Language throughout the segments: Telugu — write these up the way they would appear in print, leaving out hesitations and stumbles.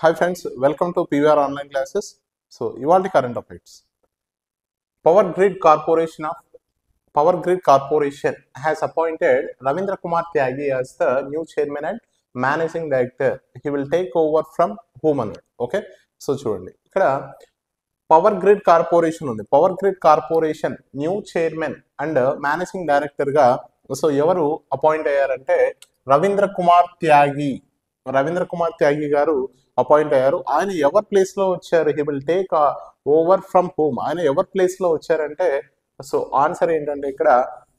Hi friends, welcome to PVR online classes. So, ఇవాల్టి current affairs. Power Grid Corporation of Power Grid Corporation has appointed Ravindra Kumar Tyagi as the new chairman and managing director. He will take over from Human. Okay, so చూడండి ఇక్కడ పవర్ గ్రిడ్ కార్పొరేషన్ ఉంది. Power grid corporation new chairman and managing director గా సో ఎవరు అపాయింట్ అయ్యారంటే రవీంద్ర కుమార్ త్యాగి గారు అపాయింట్ అయ్యారు. ఆయన ఎవరి ప్లేస్ లో వచ్చారు? He will take over from home. ఆయన ఎవరి ప్లేస్ లో వచ్చారంటే సో ఆన్సర్ ఏంటంటే ఇక్కడ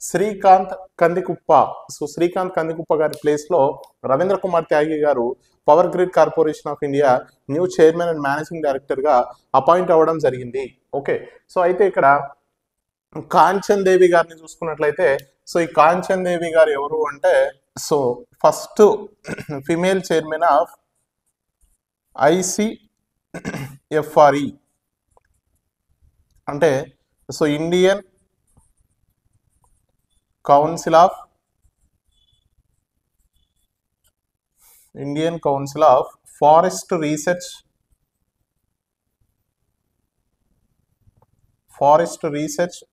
శ్రీకాంత్ కందికుప్ప. సో శ్రీకాంత్ కందికుప్ప గారి ప్లేస్ లో రవీంద్ర కుమార్ త్యాగి గారు power grid corporation of India new chairman and managing director గా అపాయింట్ అవ్వడం జరిగింది. ఓకే, సో అయితే ఇక్కడ కాంచన్ దేవి గారిని చూసుకున్నట్లయితే సో ఈ కాంచన్ దేవి గారు ఎవరు అంటే so first female chairman of ICFRE అంటే so Indian council of forest research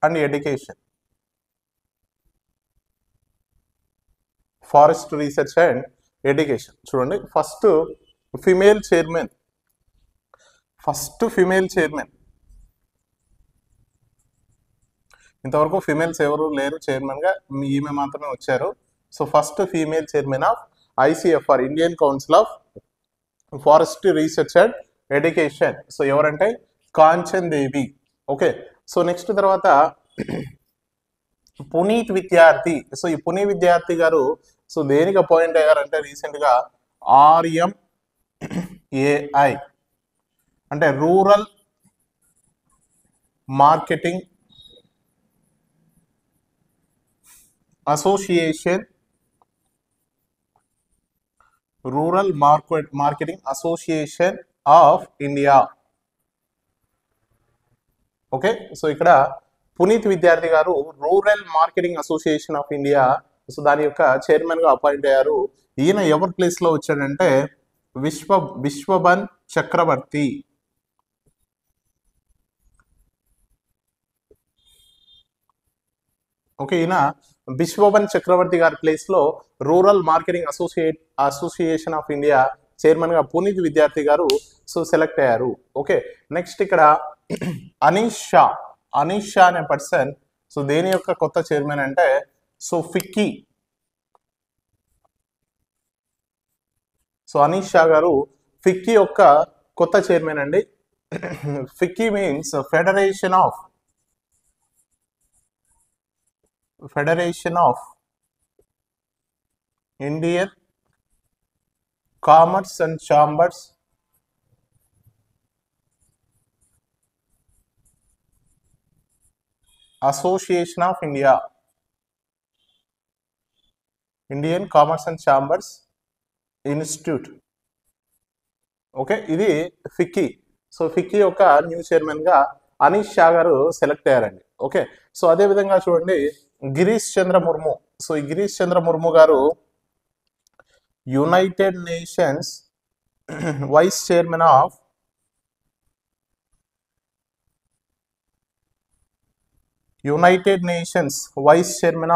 and education. Forest research and education చూడండి. ఫస్ట్ ఫిమేల్ చైర్మన్ ఇంతవరకు ఫిమేల్స్ ఎవరు లేరు చైర్మన్ గా, ఈమె మాత్రమే వచ్చారు. So first female chairman of ICFR Indian council of forest research and education. So ఎవరంటే కాంచన్ దేవి. ఓకే, సో నెక్స్ట్ తర్వాత పునీత్ విద్యార్థి. సో ఈ పునీత్ విద్యార్థి గారు సో దేనికి అపాయింట్ అయ్యారంటే రీసెంట్ గా RMAI అంటే rural marketing association of India. Okay, so ఇక్కడ పునీత్ విద్యార్థి గారు rural marketing association of India so దాని యొక్క చైర్మన్ గా అపాయింట్ అయ్యారు. ఈయన ఎవరి ప్లేస్ లో వచ్చాడంటే విశ్వబన్ చక్రవర్తి. ఓకే, ఈయన విశ్వబన్ చక్రవర్తి గారి ప్లేస్ లో rural marketing association of India chairman గా పునీత్ విద్యార్థి గారు సో సెలెక్ట్ అయ్యారు. ఓకే, నెక్స్ట్ ఇక్కడ అనీష్ షా అనే పర్సన్ సో దేని యొక్క కొత్త చైర్మన్ అంటే సో ఫిక్కీ. సో అనీష్ షా గారు ఫిక్కీ యొక్క కొత్త చైర్మన్ అండి. FICCI means federation of Indian commerce and chambers association of Indian commerce and chambers institute. Okay, ఇది ఫిక్కీ. సో ఫిక్కీ యొక్క న్యూ చైర్మన్ గా అనీష్ షా గారు సెలెక్ట్ అయ్యారండి. ఓకే, సో అదే విధంగా చూడండి గిరీష్ చంద్ర ముర్ము. సో ఈ గిరీష్ చంద్ర ముర్ము గారు United Nations vice chairman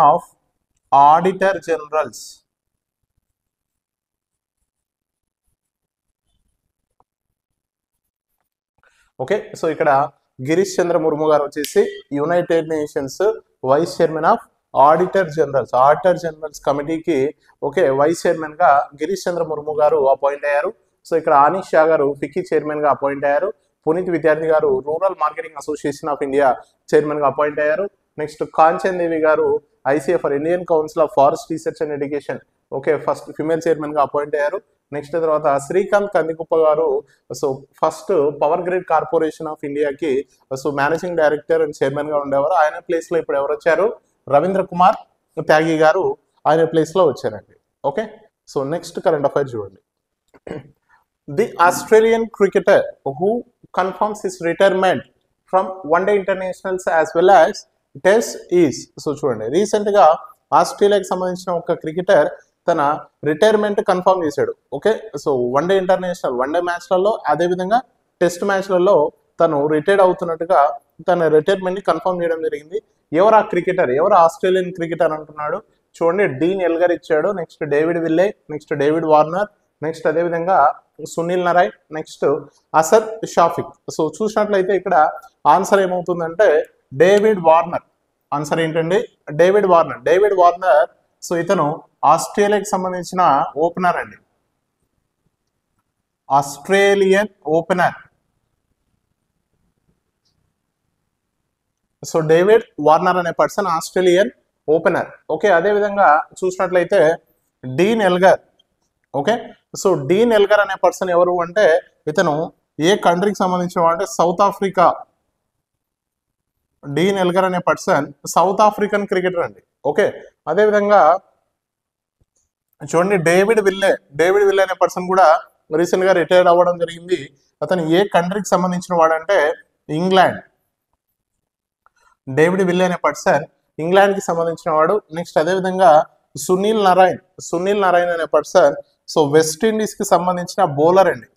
of auditor generals. Okay, so ఇక్కడ గిరీష్ చంద్ర ముర్ము గారు వచ్చేసి United Nations vice chairman of auditor generals కమిటీకి ఓకే వైస్ చైర్మన్ గా గిరీష్ చంద్ర ముర్ము గారు అపాయింట్ అయ్యారు. సో ఇక్కడ అనీష్ షా గారు ఫిక్కీ చైర్మన్ గా అపాయింట్ అయ్యారు. పునీత్ విద్యార్థి గారు rural marketing association of India chairman గా అపాయింట్ అయ్యారు. నెక్స్ట్ కాంచన్ దేవి గారు ICFR Indian council of forest research and education okay first female chairman గా అపాయింట్ అయ్యారు. నెక్స్ట్ తర్వాత శ్రీకాంత్ కందికుప్ప గారు so first power grid corporation of ఇండియాకి so managing director and chairman గా ఉండేవారు. ఆయన ప్లేస్ లో ఇప్పుడు ఎవరు వచ్చారు? రవీంద్ర కుమార్ త్యాగి గారు ఆయన ప్లేస్ లో వచ్చారండి. Okay, so next current affairs చూడండి. The Australian cricketer who confirms his retirement from one day internationals as well as test is. So చూడండి రీసెంట్ గా ఆస్ట్రేలియాకి సంబంధించిన ఒక క్రికెటర్ తన రిటైర్మెంట్ కన్ఫర్మ్ చేశాడు. Okay, so one day international one day మ్యాచ్లలో అదేవిధంగా టెస్ట్ మ్యాచ్లలో తను రిటైర్డ్ అవుతున్నట్టుగా తన రిటైర్మెంట్ ని కన్ఫర్మ్ చేయడం జరిగింది. ఎవరు ఆ క్రికెటర్, ఎవరు ఆస్ట్రేలియన్ క్రికెటర్ అంటున్నాడు చూడండి. డీన్ ఎల్గర్ ఇచ్చాడు, next David Willey, next David Warner, next అదేవిధంగా సునీల్ నరైన్, నెక్స్ట్ అసద్ షాఫిక్. సో చూసినట్లయితే ఇక్కడ ఆన్సర్ ఏమవుతుందంటే డేవిడ్ వార్నర్. ఆన్సర్ ఏంటండి? David Warner. David Warner so ఇతను ఆస్ట్రేలియాకి సంబంధించిన ఓపెనర్ అండి, Australian opener. So David Warner అనే పర్సన్ ఆస్ట్రేలియన్ ఓపెనర్. ఓకే, అదేవిధంగా చూసినట్లయితే Dean Elgar. Okay, so Dean Elgar అనే పర్సన్ ఎవరు అంటే ఇతను ఏ కంట్రీకి సంబంధించిన అంటే సౌత్ ఆఫ్రికా. డీన్ ఎల్గర్ అనే పర్సన్ సౌత్ ఆఫ్రికన్ క్రికెటర్ అండి. ఓకే, అదేవిధంగా చూడండి డేవిడ్ విల్లే. డేవిడ్ విల్లే అనే పర్సన్ కూడా రీసెంట్ గా రిటైర్డ్ అవ్వడం జరిగింది. అతను ఏ కంట్రీకి సంబంధించిన వాడంటే ఇంగ్లాండ్. డేవిడ్ విల్లే అనే పర్సన్ ఇంగ్లాండ్ కి సంబంధించిన వాడు. నెక్స్ట్ అదేవిధంగా సునీల్ నరైన్. సునీల్ నరైన్ అనే పర్సన్ సో వెస్ట్ ఇండీస్ కి సంబంధించిన బౌలర్ అండి,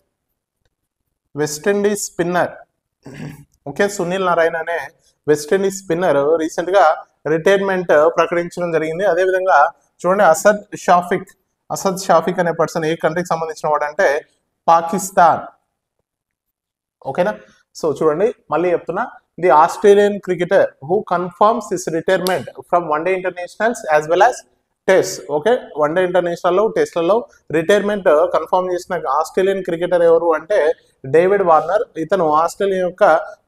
west Indies spinner. Okay, Sunil Narine అనే వెస్ట్ ఇండీస్ స్పిన్నర్ రీసెంట్ గా రిటైర్మెంట్ ప్రకటించడం జరిగింది. అదేవిధంగా చూడండి అసద్ షాఫిక్. అసద్ షాఫిక్ అనే పర్సన్ ఏ కంట్రీకి సంబంధించిన వాడు అంటే పాకిస్తాన్. ఓకేనా, సో చూడండి మళ్ళీ చెప్తున్నా, the Australian cricketer who confirms his retirement from one day internationals as well as test. Okay, one day international టెస్ట్లలో రిటైర్మెంట్ కన్ఫర్మ్ చేసిన ఆస్ట్రేలియన్ క్రికెటర్ ఎవరు అంటే డేవిడ్ వార్నర్. ఇతను ఆస్ట్రేలియా యొక్క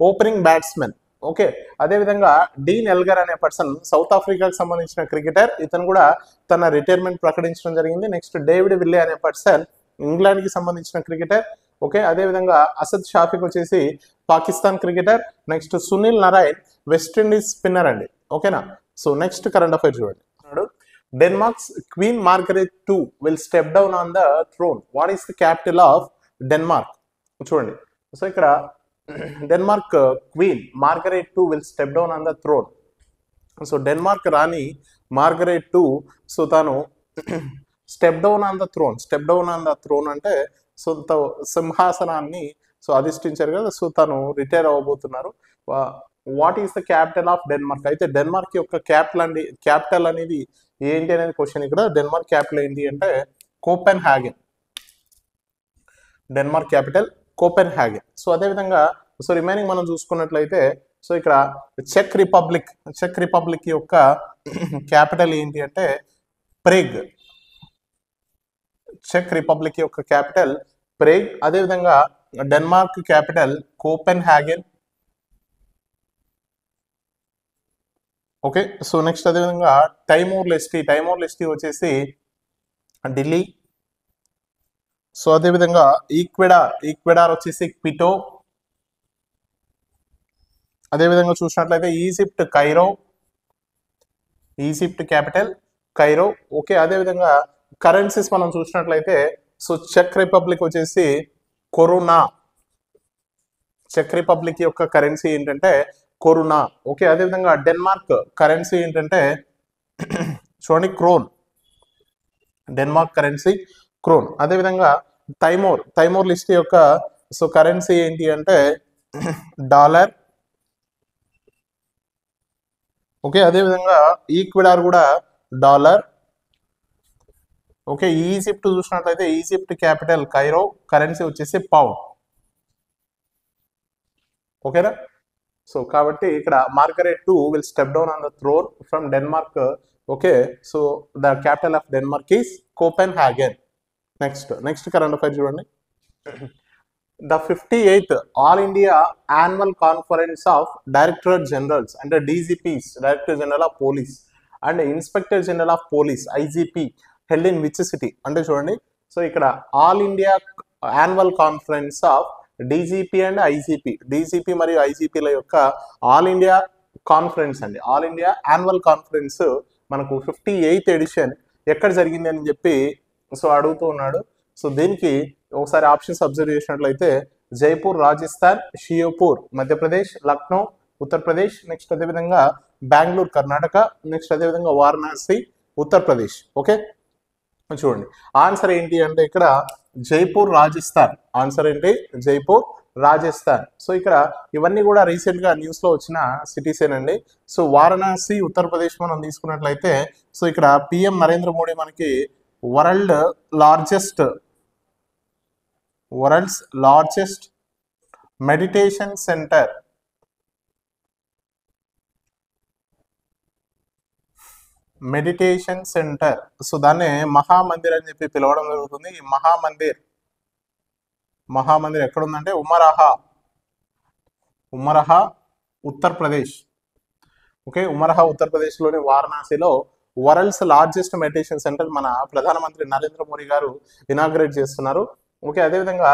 ఓపెనింగ్ బ్యాట్స్మెన్. ఓకే, అదేవిధంగా డీన్ ఎల్గర్ అనే పర్సన్ సౌత్ ఆఫ్రికాకి సంబంధించిన క్రికెటర్. ఇతను కూడా తన రిటైర్మెంట్ ప్రకటించడం జరిగింది. నెక్స్ట్ డేవిడ్ విల్లే అనే పర్సన్ ఇంగ్లాండ్ కి సంబంధించిన క్రికెటర్. ఓకే, అదేవిధంగా అసద్ షాఫిక్ వచ్చేసి Pakistan cricketer. Next Sunil Narine West Indies spinner అండి. ఓకేనా, సో నెక్స్ట్ కరెంట్ అఫైర్ చూడండి. Denmark's queen Margaret II will step down on the throne. What is the capital of Denmark? చూడండి, సో ఇక్కడ Denmark queen Margaret II will step down on the throne. So Denmark రాణి మార్గరెట్ II సో తాను step down on the throne. Step down on the throne అంటే సో సింహాసనాన్ని సో అధిష్ఠించారు కదా, సో తను రిటైర్ అవ్వబోతున్నారు. What is the capital of Denmark? అయితే డెన్మార్క్ యొక్క క్యాపిటల్ అనేది ఏంటి అనేది క్వశ్చన్. ఇక్కడ డెన్మార్క్ క్యాపిటల్ ఏంటి అంటే Copenhagen. Denmark capital Copenhagen. So అదేవిధంగా సో రిమైనింగ్ మనం చూసుకున్నట్లయితే సో ఇక్కడ చెక్ రిపబ్లిక్ యొక్క క్యాపిటల్ ఏంటి అంటే ప్రేగ్. చెక్ రిపబ్లిక్ యొక్క క్యాపిటల్ ప్రేగ్. అదేవిధంగా Denmark capital Copenhagen. Okay, so next అదేవిధంగా టైమోర్ లెస్టీ వచ్చేసి ఢిల్లీ. సో అదేవిధంగా ఈక్వెడార్ వచ్చేసి క్విటో. అదేవిధంగా చూసినట్లయితే Egypt Cairo. Egypt capital Cairo. Okay, అదేవిధంగా కరెన్సీస్ మనం చూసినట్లయితే సో చెక్ రిపబ్లిక్ వచ్చేసి కొరునా. చెక్ రిపబ్లిక్ యొక్క కరెన్సీ ఏంటంటే కొరునా. ఓకే, అదేవిధంగా డెన్మార్క్ కరెన్సీ ఏంటంటే చూడండి క్రోన్. Denmark currency krone. అదేవిధంగా టైమోర్ లిస్ట్ యొక్క సో కరెన్సీ ఏంటి అంటే డాలర్. ఓకే, అదేవిధంగా ఈక్వెడార్ కూడా డాలర్. ఓకే, ఈజిప్ట్ చూసినట్లయితే ఈజిప్ట్ క్యాపిటల్ కైరో, కరెన్సీ వచ్చేసి పౌండ్. ఓకేనా, సో కాబట్టి ఇక్కడ Margaret II will step down on the throne from Denmark. Okay, so the capital of Denmark is Copenhagen. Next current affair చూడండి. The 58th all India annual conference of director generals అంటే DGPs, director general of police and inspector general of police IGP held in which city అంటే చూడండి. సో ఇక్కడ all India annual conference of DGP and IGP, DGP మరియు IGPల యొక్క ఆల్ ఇండియా కాన్ఫరెన్స్ అండి. ఆల్ ఇండియా యాన్యువల్ కాన్ఫరెన్స్ మనకు 58th ఎడిషన్ ఎక్కడ జరిగింది అని చెప్పి సో అడుగుతూ ఉన్నాడు. సో దీనికి ఒకసారి ఆప్షన్స్ అబ్జర్వ్ చేసినట్లయితే జైపూర్ రాజస్థాన్, షియోపూర్ మధ్యప్రదేశ్, లక్నో ఉత్తరప్రదేశ్, నెక్స్ట్ అదేవిధంగా బెంగళూరు కర్ణాటక, నెక్స్ట్ అదేవిధంగా వారణాసి ఉత్తరప్రదేశ్. ఓకే, చూడండి ఆన్సర్ ఏంటి అంటే ఇక్కడ జైపూర్ రాజస్థాన్. ఆన్సర్ ఏంటి? జైపూర్ రాజస్థాన్. సో ఇక్కడ ఇవన్నీ కూడా రీసెంట్ గా న్యూస్ లో వచ్చిన సిటీస్ ఏనండి. సో వారణాసి ఉత్తరప్రదేశ్ మనం తీసుకున్నట్లయితే సో ఇక్కడ పిఎం నరేంద్ర మోడీ మనకి world's largest meditation centre so దాన్ని మహామందిర్ అని చెప్పి పిలవడం జరుగుతుంది. ఈ మహామందిర్ ఎక్కడ ఉందంటే ఉమరహా ఉత్తరప్రదేశ్. ఓకే, ఉమరహా ఉత్తరప్రదేశ్ లోని వారణాసిలో వరల్డ్స్ లార్జెస్ట్ మెడిటేషన్ సెంటర్ మన ప్రధానమంత్రి నరేంద్ర మోడీ గారు ఇనాగ్రేట్ చేస్తున్నారు. ఓకే, అదేవిధంగా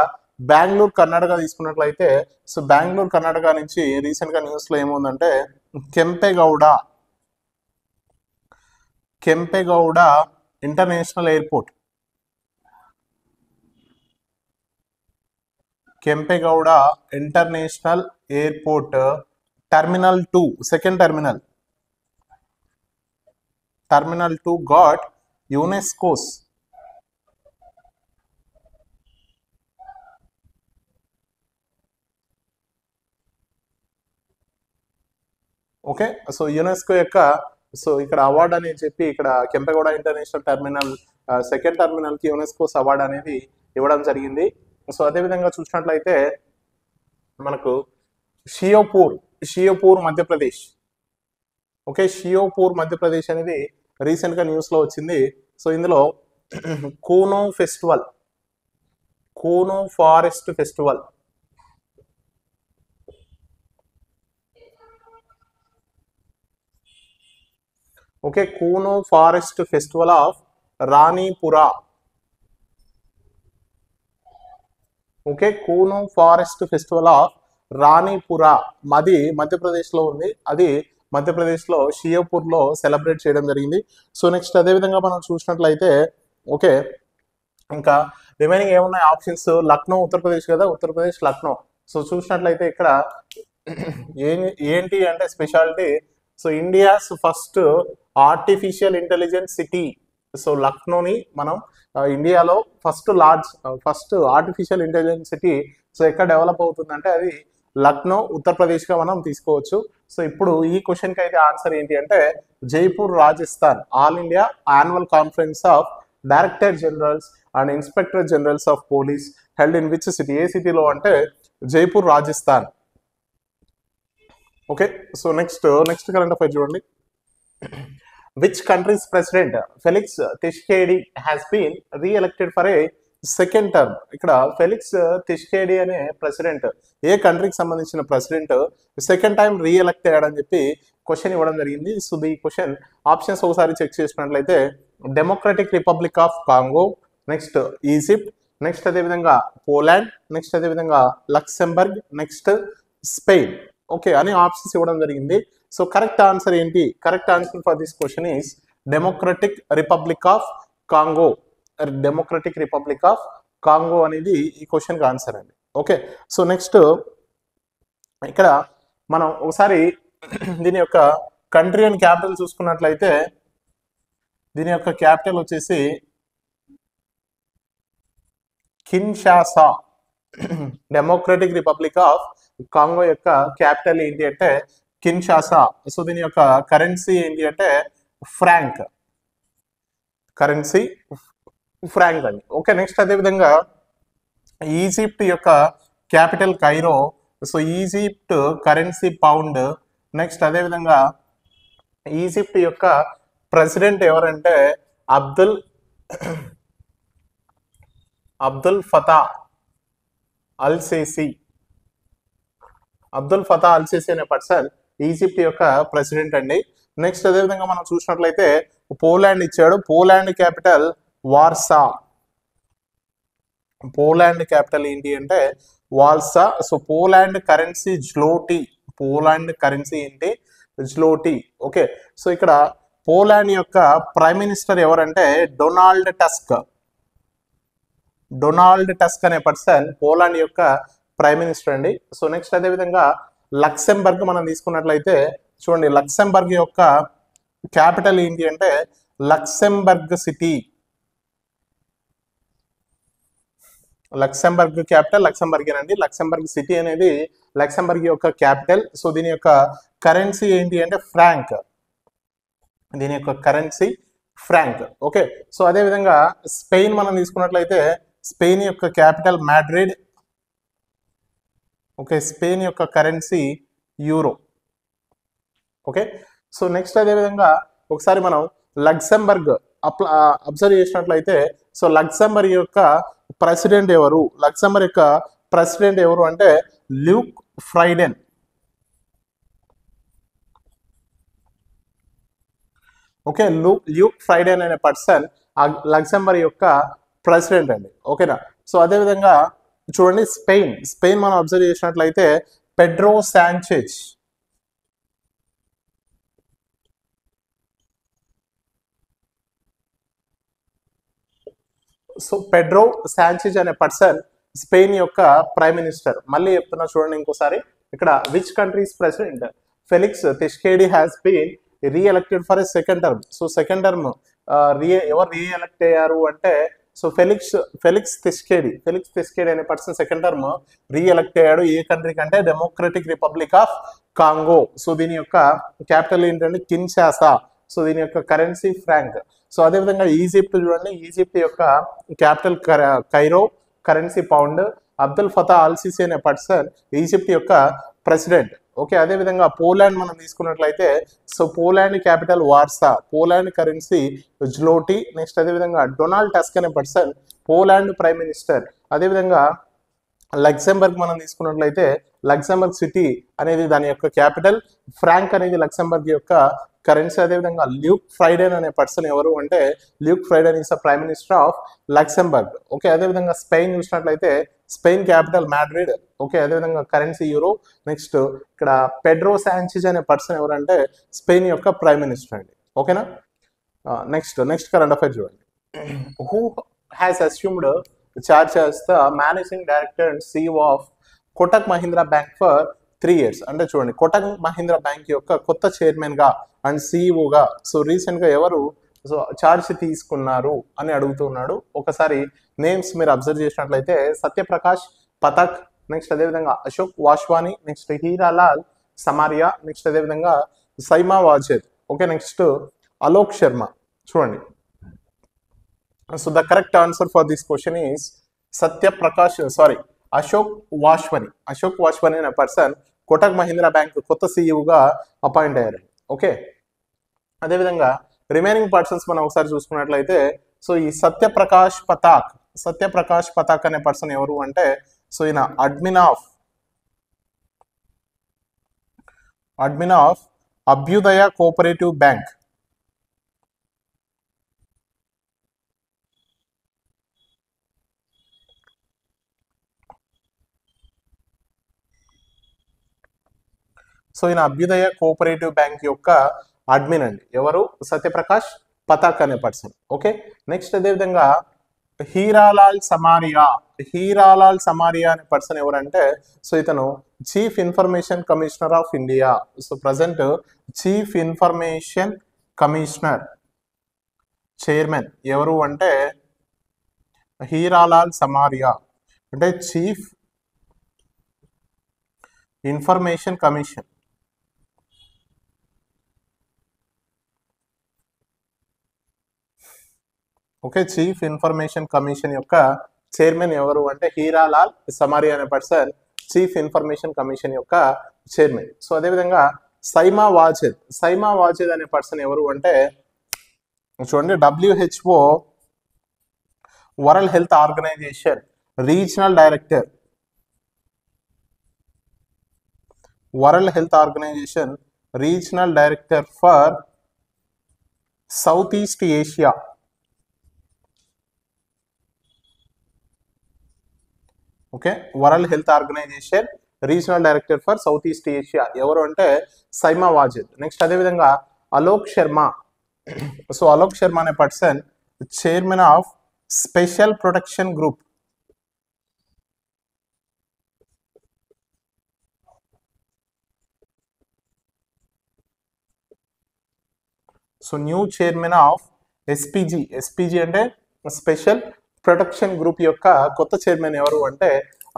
బెంగళూరు కర్ణాటక తీసుకున్నట్లయితే సో బెంగళూరు కర్ణాటక నుంచి రీసెంట్ గా న్యూస్ లో ఏముందంటే Kempegowda international airport. Kempegowda international airport terminal 2 second terminal 2 got UNESCO's okay. So UNESCO యొక్క సో ఇక్కడ అవార్డు అని చెప్పి ఇక్కడ Kempegowda international terminal second terminal కి యునెస్కోస్ అవార్డు అనేది ఇవ్వడం జరిగింది. సో అదేవిధంగా చూసినట్లయితే మనకు షియోపూర్ మధ్యప్రదేశ్. ఓకే, షియోపూర్ మధ్యప్రదేశ్ అనేది రీసెంట్ గా న్యూస్ లో వచ్చింది. సో ఇందులో Kuno forest festival okay, Kuno forest festival of Ranipura. Okay, Kuno forest festival of రాణిపురా అది మధ్యప్రదేశ్ లో ఉంది. అది మధ్యప్రదేశ్ లో షియోపూర్ లో సెలబ్రేట్ చేయడం జరిగింది. సో నెక్స్ట్ అదేవిధంగా మనం చూసినట్లయితే ఓకే ఇంకా రిమైనింగ్ ఏమున్నాయి ఆప్షన్స్? లక్నో ఉత్తరప్రదేశ్ కదా, ఉత్తరప్రదేశ్ లక్నో. సో చూసినట్లయితే ఇక్కడ ఏంటి అంటే speciality so India's first artificial intelligence city. So లక్నోని మనం ఇండియాలో first artificial intelligence city so ఎక్కడ డెవలప్ అవుతుందంటే అది లక్నో ఉత్తరప్రదేశ్ గా మనం తీసుకోవచ్చు. సో ఇప్పుడు ఈ క్వశ్చన్ కి అయితే ఆన్సర్ ఏంటి అంటే Jaipur Rajasthan. All India annual conference of director generals and inspector generals of police held in which city? ఏ సిటీలో అంటే Jaipur Rajasthan. Okay, so next current affair చూడండి. Which countries president Felix Tshisekedi has been reelected for a second term? ఇక్కడ ఫెలిక్స్ తిష్కేడి అనే ప్రెసిడెంట్ ఏ కంట్రీకి సంబంధించిన ప్రెసిడెంట్ సెకండ్ టైం రీఎలెక్ట్ అయ్యాడని చెప్పి క్వశ్చన్ ఇవ్వడం జరిగింది. సో ఈ క్వశ్చన్ ఆప్షన్స్ ఒకసారి చెక్ చేసినట్లయితే democratic republic of Congo, next Egypt, next అదేవిధంగా పోలాండ్, నెక్స్ట్ అదేవిధంగా లక్సెంబర్గ్, నెక్స్ట్ స్పెయిన్. ఓకే అని ఆప్షన్స్ ఇవ్వడం జరిగింది. సో కరెక్ట్ ఆన్సర్ ఏంటి? Correct answer for this question is democratic republic of Congo. Democratic republic of Congo అనేది ఈ క్వశ్చన్కి ఆన్సర్ అండి. ఓకే, సో నెక్స్ట్ ఇక్కడ మనం ఒకసారి దీని యొక్క కంట్రీ అండ్ క్యాపిటల్ చూసుకున్నట్లయితే దీని యొక్క క్యాపిటల్ వచ్చేసి కిన్షాసా. డెమోక్రటిక్ రిపబ్లిక్ ఆఫ్ కాంగో యొక్క క్యాపిటల్ ఏంటి అంటే కిన్షాసా. సో దీని యొక్క కరెన్సీ ఏంటి అంటే ఫ్రాంక్ అండి. ఓకే, నెక్స్ట్ అదేవిధంగా ఈజిప్ట్ యొక్క capital Cairo. So Egypt currency pound. Next అదేవిధంగా ఈజిప్ట్ యొక్క ప్రెసిడెంట్ ఎవరంటే అబ్దుల్ ఫతా అల్ సిసి అనే పర్సన్ ఈజిప్ట్ యొక్క ప్రెసిడెంట్ అండి. నెక్స్ట్ అదేవిధంగా మనం చూసినట్లయితే పోలాండ్ ఇచ్చాడు. Poland capital Warsaw. Poland capital ఏంటి అంటే Warsaw. So Poland currency zloty. Okay, so ఇక్కడ పోలాండ్ యొక్క ప్రైమ్ మినిస్టర్ ఎవరంటే డొనాల్డ్ టస్క్ అనే పర్సన్ పోలాండ్ యొక్క ప్రైమ్ మినిస్టర్ అండి. సో నెక్స్ట్ అదేవిధంగా లక్సెంబర్గ్ మనం తీసుకున్నట్లయితే చూడండి లక్సెంబర్గ్ యొక్క క్యాపిటల్ ఏంటి అంటే లక్సెంబర్గ్ సిటీ. లక్సెంబర్గ్ క్యాపిటల్ లక్సెంబర్గేనండి. లక్సెంబర్గ్ సిటీ అనేది లక్సెంబర్గ్ యొక్క క్యాపిటల్. సో దీని యొక్క కరెన్సీ ఏంటి అంటే ఫ్రాంక్. దీని యొక్క కరెన్సీ ఫ్రాంక్. ఓకే, సో అదే విధంగా స్పెయిన్ మనం తీసుకున్నట్లయితే స్పెయిన్ యొక్క క్యాపిటల్ మాడ్రిడ్. ఓకే, స్పెయిన్ యొక్క currency euro. Okay, so next అదే విధంగా ఒకసారి మనం లక్సెంబర్గ్ అబ్జర్వ్ చేసినట్లయితే సో లక్సెంబర్గ్ యొక్క ప్రెసిడెంట్ ఎవరు? లక్సెంబర్గ్ యొక్క ప్రెసిడెంట్ ఎవరు అంటే ల్యూక్ ఫ్రైడెన్. ఓకే, ల్యూక్ ఫ్రైడెన్ అనే పర్సన్ లక్సెంబర్గ్ యొక్క ప్రెసిడెంట్ అండి. ఓకేనా? సో అదేవిధంగా చూడండి స్పెయిన్ మనం అబ్జర్వ్ చేసినట్లయితే Pedro Sanchez. So Pedro Sanchez అనే పర్సన్ స్పెయిన్ యొక్క ప్రైమ్ మినిస్టర్. మళ్ళీ చెప్తున్నా చూడండి ఇంకోసారి. ఇక్కడ which countries president Felix Tshisekedi has been reelected for a second term. So second term ఎవరు రీఎలెక్ట్ అయ్యారు అంటే సో ఫెలిక్స్ తిస్కేడి అనే పర్సన్ సెకండ్ టర్మ్ రీఎలెక్ట్ అయ్యాడు. ఏ కంట్రీకి అంటే democratic republic of Congo. So దీని యొక్క క్యాపిటల్ ఏంటంటే కిన్షాసా. సో దీని యొక్క కరెన్సీ ఫ్రాంక్. సో అదేవిధంగా ఈజిప్ట్ చూడండి. ఈజిప్ట్ యొక్క capital Cairo, currency pound. Abdul Fattah al Sisi అనే పర్సన్ ఈజిప్ట్ యొక్క ప్రెసిడెంట్. ఓకే, అదేవిధంగా పోలాండ్ మనం తీసుకున్నట్లయితే so Poland capital Warsaw, Poland currency zloty. Next అదేవిధంగా డొనాల్డ్ టస్క్ అనే పర్సన్ పోలాండ్ ప్రైమ్ మినిస్టర్. అదేవిధంగా లక్సెంబర్గ్ మనం తీసుకున్నట్లయితే లక్సెంబర్గ్ సిటీ అనేది దాని యొక్క క్యాపిటల్. ఫ్రాంక్ అనేది లక్సెంబర్గ్ యొక్క కరెన్సీ. అదేవిధంగా ల్యూక్ ఫ్రైడెన్ అనే పర్సన్ ఎవరు అంటే Luc Frieden is the prime minister of Luxembourg. Okay, అదేవిధంగా స్పెయిన్ చూసినట్లయితే స్పెయిన్ క్యాపిటల్ మాడ్రిడ్. ఓకే, అదేవిధంగా కరెన్సీ యూరో. నెక్స్ట్ ఇక్కడ పెడ్రో శాంచెజ్ అనే పర్సన్ ఎవరంటే స్పెయిన్ యొక్క ప్రైమ్ మినిస్టర్ అండి. ఓకేనా? నెక్స్ట్ కరెంట్ అఫైర్ చూడండి. Who has assumed charge as the managing director and CEO of Kotak Mahindra bank for 3 years. అంటే చూడండి, కోటక్ మహీంద్రా బ్యాంక్ యొక్క కొత్త చైర్మన్ గా అండ్ సిఇఓగా సో రీసెంట్ గా ఎవరు సో చార్జ్ తీసుకున్నారు అని అడుగుతున్నాడు. ఒకసారి నేమ్స్ మీరు అబ్జర్వ్ చేసినట్లయితే సత్యప్రకాష్ పథక్, నెక్స్ట్ అదేవిధంగా అశోక్ వాష్వాని, నెక్స్ట్ హీరాలాల్ సమారియా, నెక్స్ట్ అదేవిధంగా సైమా వాజేద్. Okay, next Alok Sharma. చూడండి, so the correct answer for this question is Ashok Vaswani అనే పర్సన్ కోటక్ మహీంద్రా బ్యాంక్ కొత్త సిఇఓగా అపాయింట్ అయ్యారు. ఓకే, అదేవిధంగా రిమైనింగ్ పర్సన్స్ మనం ఒకసారి చూసుకున్నట్లయితే సో ఈ సత్యప్రకాష్ పతాక్ అనే పర్సన్ ఎవరు అంటే సో ఈయన అడ్మిన్ ఆఫ్ అభ్యుదయ కోఆపరేటివ్ బ్యాంక్. సో ఈయన అభ్యుదయ కోఆపరేటివ్ బ్యాంక్ యొక్క అడ్మిన్ అండి. ఎవరు? సత్యప్రకాష్ పతాక్ అనే పర్సన్. ఓకే, నెక్స్ట్ అదేవిధంగా హీరాలాల్ సమారియా అనే పర్సన్ ఎవరంటే సో ఇతను chief information commissioner of India. So present chief information commissioner chairman ఎవరు అంటే హీరాలాల్ సమారియా. అంటే chief information commission. Okay, chief information commission యొక్క చైర్మన్ ఎవరు అంటే హీరాలాల్ సమారియా అనే పర్సన్ చీఫ్ ఇన్ఫర్మేషన్ కమిషన్ యొక్క చైర్మన్. సో అదేవిధంగా సైమా వాజేద్ అనే పర్సన్ ఎవరు అంటే చూడండి, WHO world health organisation regional director. World health organisation regional director for south east Asia. Okay, world health organisation regional director for south east Asia ఎవరు అంటే సైమా వాజేద్. నెక్స్ట్ అదేవిధంగా అలోక్ శర్మ. సో అలోక్ శర్మ అనే person chairman of special protection group. So new chairman of SPG అంటే స్పెషల్ ప్రొటెక్షన్ గ్రూప్ యొక్క కొత్త చైర్మన్ ఎవరు అంటే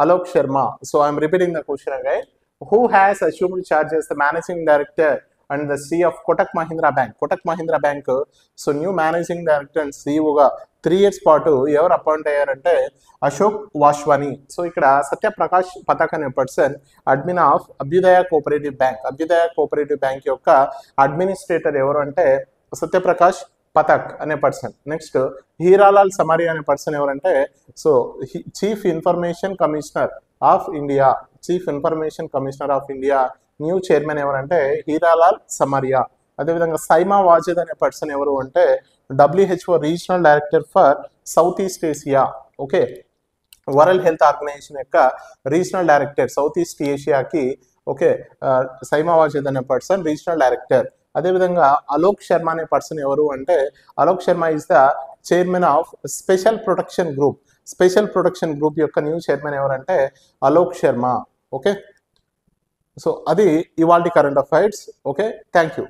Alok Sharma. So I'm repeating the question again. Who has assumed charge as the managing director and the CEO of Kotak Mahindra bank. Kotak Mahindra bank so new managing director and CEOగా 3 years పాటు ఎవరు అపాయింట్ అయ్యారంటే అశోక్ వాష్వాని. సో ఇక్కడ సత్యప్రకాష్ పథక్ అనే పర్సన్ అడ్మిన్ ఆఫ్ అభ్యుదయ కోఆపరేటివ్ బ్యాంక్. అభ్యుదయ కోఆపరేటివ్ బ్యాంక్ యొక్క అడ్మినిస్ట్రేటర్ ఎవరు అంటే సత్యప్రకాష్ పథక్ అనే పర్సన్. నెక్స్ట్ హీరాలాల్ సమరియా అనే పర్సన్ ఎవరంటే so chief information commissioner of India. Chief information commissioner of India new chairman ఎవరంటే హీరాలాల్ సమరియా. అదేవిధంగా సైమా వాజేద్ అనే పర్సన్ ఎవరు అంటే WHO regional director for south east Asia. Okay, world health organization యొక్క రీజనల్ డైరెక్టర్ సౌత్ ఈస్ట్ ఏషియాకి. ఓకే, సైమా వాజేద్ అనే పర్సన్ రీజనల్ డైరెక్టర్. అదేవిధంగా అలోక్ శర్మ అనే పర్సన్ ఎవరు అంటే Alok Sharma is the chairman of special protection group. Special protection group యొక్క న్యూ చైర్మన్ ఎవరంటే అలోక్ శర్మ. ఓకే, సో అది ఇవాల్టి current affairs. Okay, thank you.